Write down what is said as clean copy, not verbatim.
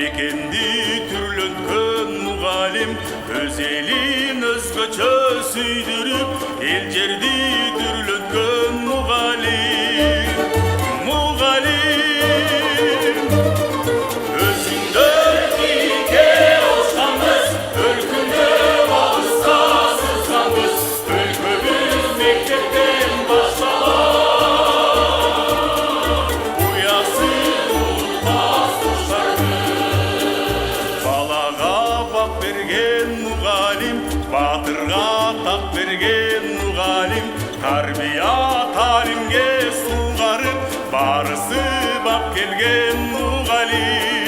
мекенди түрлөнткөн мугалим, өз элин өзгөчө сүйдүрүп, эл жерди түрлөнткөн мугалим. Мугалим өзүңдөр бике алышканбыз, өлкөндө алыска сызганбыз, өлкөбүз мектептен башталат. Уясы улутпас куштарбыз, балага бак берген мугалим, батырга так берген мугалим, тарбия талимге сугарып, барысы бак келген мугалим.